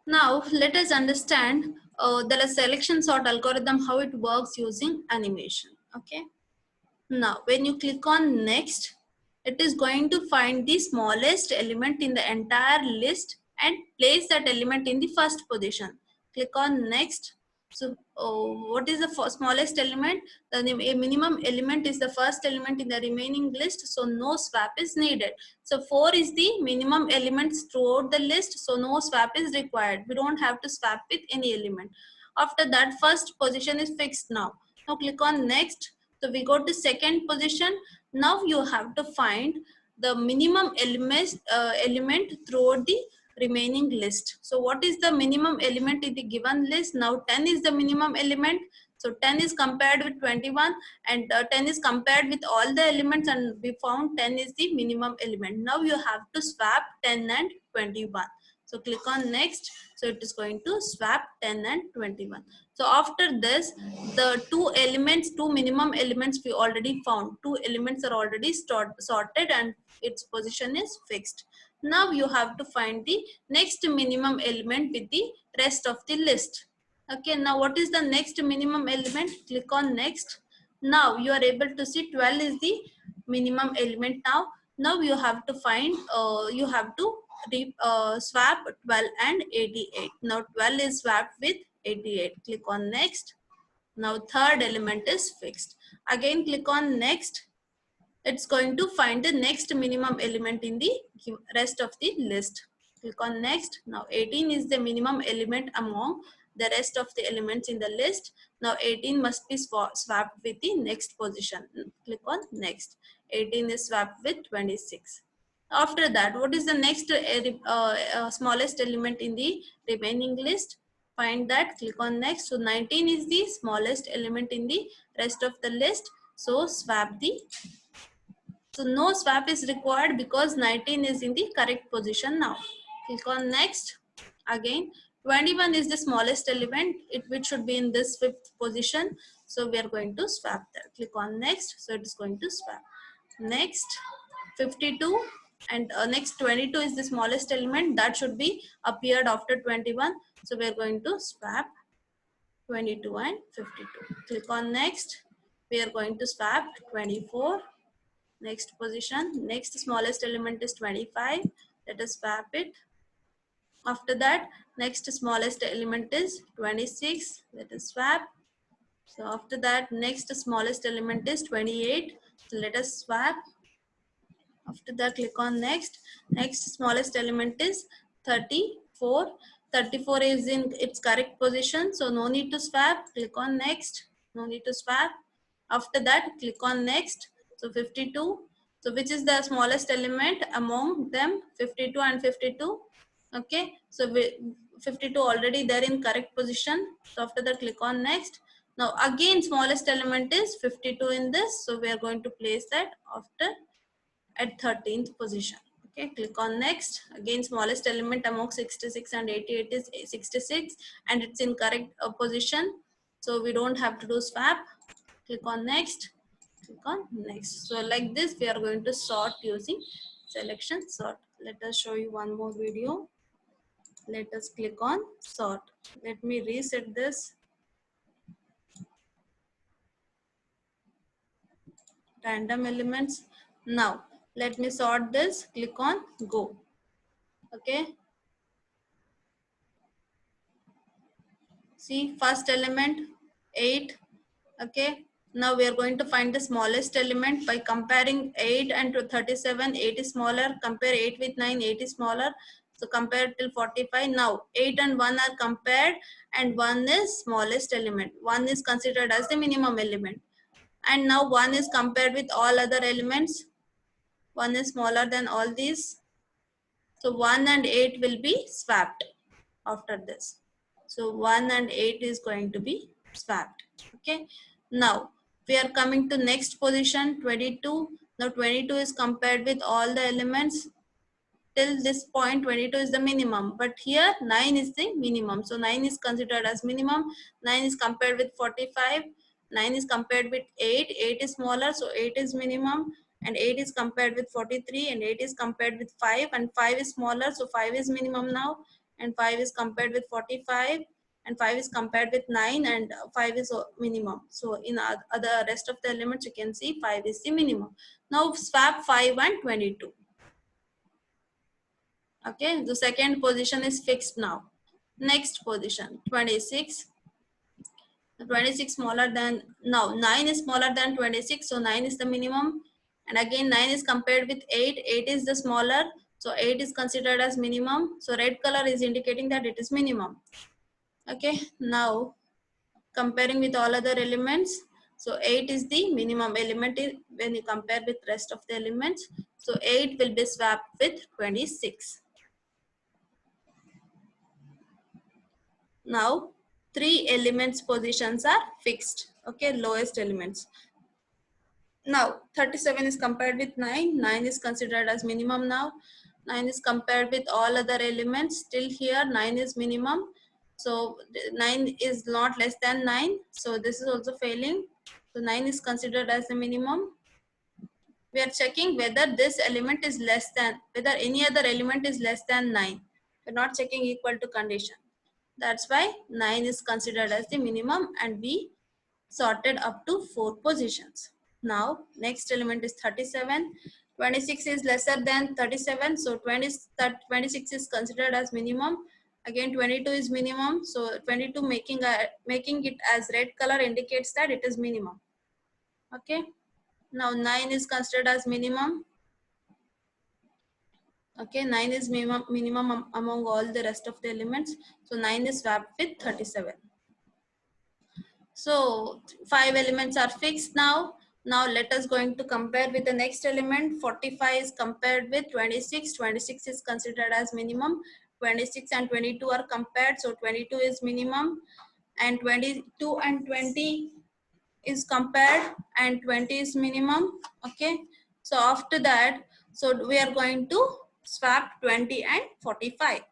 Now let us understand the selection sort algorithm, how it works using animation. Okay. Now when you click on next, it is going to find the smallest element in the entire list and place that element in the first position. Click on next. So what is the smallest element? The minimum element is the first element in the remaining list, so no swap is needed. So 4 is the minimum elements throughout the list, so no swap is required. We don't have to swap with any element. After that, first position is fixed now. Now click on next. So we go to second position. Now you have to find the minimum element throughout the remaining list. So what is the minimum element in the given list? Now 10 is the minimum element. So 10 is compared with 21 and 10 is compared with all the elements, and we found 10 is the minimum element. Now you have to swap 10 and 21. So click on next. So it is going to swap 10 and 21. So after this, the two minimum elements we already found. Two elements are already sorted and its position is fixed. Now you have to find the next minimum element with the rest of the list. Okay, now what is the next minimum element? Click on next. Now you are able to see 12 is the minimum element now. Now you have to find, you have to swap 12 and 88. Now 12 is swapped with 88. Click on next. Now third element is fixed. Again click on next. It's going to find the next minimum element in the rest of the list. Click on next. Now 18 is the minimum element among the rest of the elements in the list. Now 18 must be swapped with the next position. Click on next. 18 is swapped with 26. After that, what is the next smallest element in the remaining list? Find that. Click on next. So 19 is the smallest element in the rest of the list. So swap the. So no swap is required because 19 is in the correct position now. Click on next. Again 21 is the smallest element, which should be in this fifth position. So we are going to swap that. Click on next. So it is going to swap. Next 52 and next 22 is the smallest element that should be appeared after 21. So we are going to swap 22 and 52. Click on next. We are going to swap 24. Next position, next smallest element is 25. Let us swap it. After that, next smallest element is 26. Let us swap. So after that, next smallest element is 28. So let us swap. After that, click on next. Next smallest element is 34. 34 is in its correct position, so no need to swap. Click on next. No need to swap. After that, click on next. So 52. So which is the smallest element among them? 52 and 52. Okay. So 52 already there in correct position. So after that, click on next. Now again, smallest element is 52 in this. So we are going to place that after at 13th position. Okay, click on next. Again, smallest element among 66 and 88 is 66 and it's in correct position. So we don't have to do swap. Click on next. Click on next. So like this, we are going to sort using selection sort. Let us show you one more video. Let us click on sort. Let me reset this. Random elements. Now, let me sort this. Click on go. Okay. See, first element 8. Okay. Now we are going to find the smallest element by comparing 8 and 37. 8 is smaller. Compare 8 with 9. 8 is smaller. So compare till 45. Now 8 and 1 are compared and 1 is smallest element. 1 is considered as the minimum element. And now 1 is compared with all other elements. 1 is smaller than all these. So 1 and 8 will be swapped after this. So 1 and 8 is going to be swapped. Okay. Now we are coming to next position 22. Now 22 is compared with all the elements. Till this point 22 is the minimum, but here 9 is the minimum. So 9 is considered as minimum. 9 is compared with 45. 9 is compared with 8. 8 is smaller, so 8 is minimum. And 8 is compared with 43 and 8 is compared with 5 and 5 is smaller, so 5 is minimum now. and 5 is compared with 45, and 5 is compared with 9, and 5 is minimum. So in other rest of the elements you can see 5 is the minimum. Now swap 5 and 22. Okay, the second position is fixed now. Next position 26. 26 smaller than, now 9 is smaller than 26, so 9 is the minimum, and again 9 is compared with 8. 8 is the smaller, so 8 is considered as minimum, so red color is indicating that it is minimum. Okay, now comparing with all other elements, so 8 is the minimum element when you compare with rest of the elements, so 8 will be swapped with 26. Now 3 elements positions are fixed. Okay, lowest elements. Now 37 is compared with 9. 9 is considered as minimum now. 9 is compared with all other elements. Still here 9 is minimum. So 9 is not less than 9. So this is also failing. So 9 is considered as the minimum. We are checking whether this element is less than, whether any other element is less than 9. We are not checking equal to condition. That's why 9 is considered as the minimum, and we sorted up to 4 positions. Now next element is 37. 26 is lesser than 37, so 26 is considered as minimum. Again 22 is minimum, so 22 making it as red color indicates that it is minimum. Okay, now 9 is considered as minimum. Okay, 9 is minimum among all the rest of the elements, so 9 is swapped with 37. So 5 elements are fixed now. Now let us going to compare with the next element. 45 is compared with 26. 26 is considered as minimum. 26 and 22 are compared. So 22 is minimum, and 22 and 20 is compared, and 20 is minimum. Okay. So after that, so we are going to swap 20 and 45.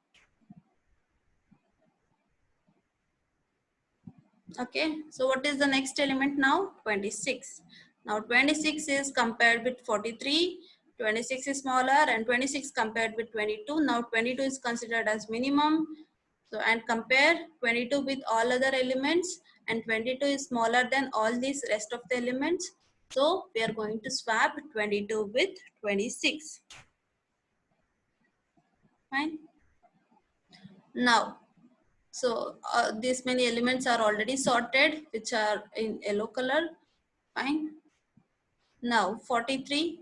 Okay, so what is the next element now? 26. Now 26 is compared with 43. 26 is smaller, and 26 compared with 22. Now 22 is considered as minimum. So and compare 22 with all other elements, and 22 is smaller than all these rest of the elements. So we are going to swap 22 with 26. Fine. Now, so these many elements are already sorted, which are in yellow color. Fine. Now 43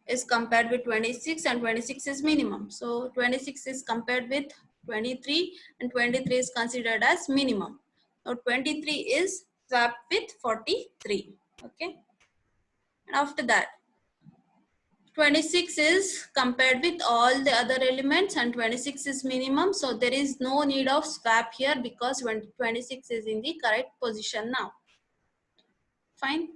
is compared with 26, and 26 is minimum. So 26 is compared with 23, and 23 is considered as minimum. Now 23 is swapped with 43. Okay. And after that, 26 is compared with all the other elements, and 26 is minimum. So there is no need of swap here because 26 is in the correct position now. Fine.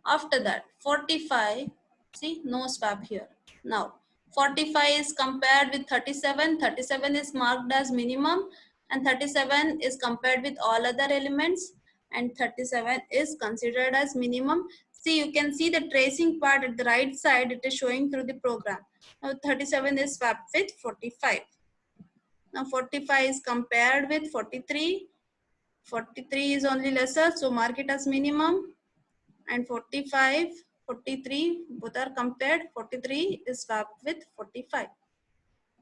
After that 45, see no swap here. Now 45 is compared with 37. 37 is marked as minimum, and 37 is compared with all other elements, and 37 is considered as minimum. See, you can see the tracing part at the right side, it is showing through the program. Now 37 is swapped with 45. Now 45 is compared with 43. 43 is only lesser, so mark it as minimum, and 45, 43 both are compared. 43 is swapped with 45.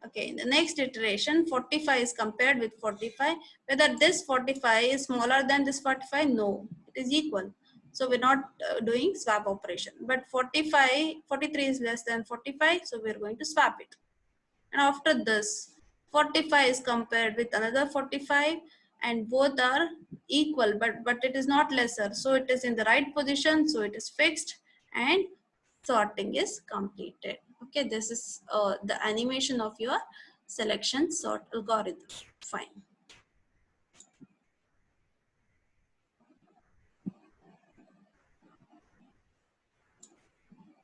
Okay, in the next iteration 45 is compared with 45. Whether this 45 is smaller than this 45, no, it is equal, so we're not doing swap operation. But 43 is less than 45, so we're going to swap it. And after this 45 is compared with another 45, and both are equal, but it is not lesser, so it is in the right position, so it is fixed, and sorting is completed. Okay, this is the animation of your selection sort algorithm. Fine.